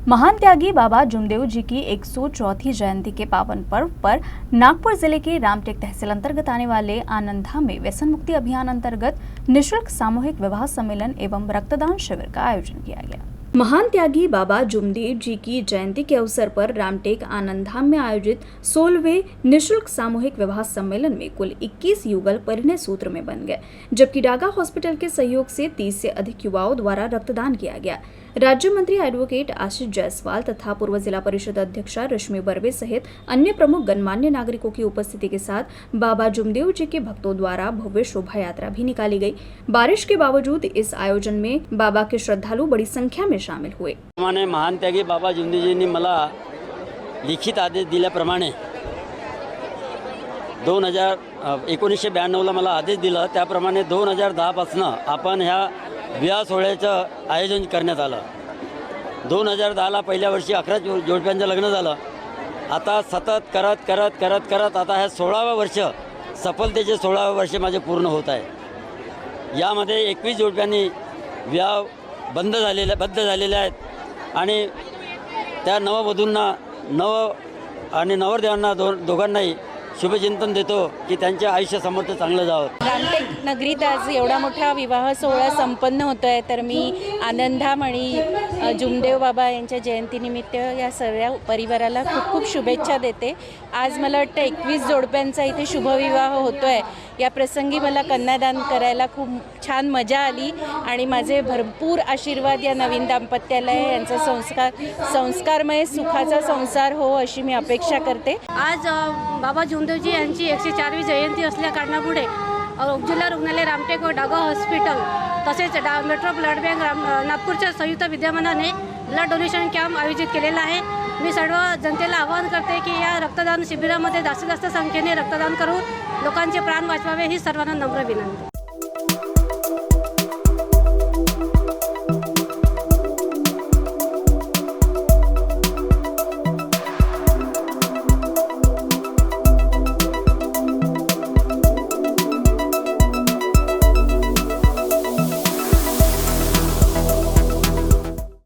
महान त्यागी बाबा जुमदेव जी की 104वीं जयंती के पावन पर्व पर नागपुर जिले के रामटेक तहसील अंतर्गत आने वाले आनंदधाम में व्यसन मुक्ति अभियान अंतर्गत निःशुल्क सामूहिक विवाह सम्मेलन एवं रक्तदान शिविर का आयोजन किया गया। महान त्यागी बाबा जुमदेव जी की जयंती के अवसर पर रामटेक आनंदधाम में आयोजित 16वें निःशुल्क सामूहिक विवाह सम्मेलन में कुल 21 युगल परिणय सूत्र में बन गए, जबकि डागा हॉस्पिटल के सहयोग से 30 से अधिक युवाओं द्वारा रक्तदान किया गया। राज्य मंत्री एडवोकेट आशीष जायसवाल तथा पूर्व जिला परिषद अध्यक्षा रश्मि बर्वे सहित अन्य प्रमुख गणमान्य नागरिकों की उपस्थिति के साथ बाबा जुमदेव जी के भक्तों द्वारा भव्य शोभा यात्रा भी निकाली गई। बारिश के बावजूद इस आयोजन में बाबा के श्रद्धालु बड़ी संख्या में शामिल हुए। महान त्यागी बाबा जुमदेवजींनी मला लिखित आदेश दिल्याप्रमाणे 1992ला मला आदेश दिला, त्याप्रमाणे 2010 पासून आपण ह्या विवाह सोहळ्याचं आयोजन करण्यात आलं। 2010ला पहिल्या वर्षी 11 जोडप्यांचं लग्न झालं। आता सतत करत आता हे 16वे वर्ष, सफलतेचे 16वे वर्ष माझे पूर्ण होत आहे। यामध्ये 21 जोडप्यांनी विवाह बद्ध झालेले आहेत आणि त्या नववधूंना आणि नवरदेवांना दोघांनाही शुभचिंतन देतो की त्यांचे आयुष्य समर्थ चांगलं जावं। रामटेक नगरीत आज एवढा मोठा विवाह सोहळा संपन्न होतोय, तर मी आनंदधाम आणि जुमदेव बाबा यांच्या जयंतीनिमित्त या सर्व परिवाराला खूप खूप शुभेच्छा देते। आज मला वाटतं 21 जोडप्यांचा इथे शुभविवाह होतोय। या प्रसंगी मला कन्यादान करायला खूप छान मजा आली आणि माझे भरपूर आशीर्वाद या नवीन दाम्पत्याला यांचा संस्कारमय सुखाचा संसार हो अशी मी अपेक्षा करते। आज बाबा जुमदेवजी यांची 104वी जयंती असल्या कारणामुळे जिल्हा रुग्णालय रामटेक व डागा हॉस्पिटल तसेच मेट्रो ब्लड बँक नागपूरच्या संयुक्त विद्यमानाने ब्लड डोनेशन कॅम्प आयोजित केलेला आहे। मी सर्व जनतेला आवाहन करते की या रक्तदान शिबिरामध्ये जास्तीत जास्त संख्येने रक्तदान करून लोकांचे प्राण वाचवावे ही सर्वांना नम्र विनंती।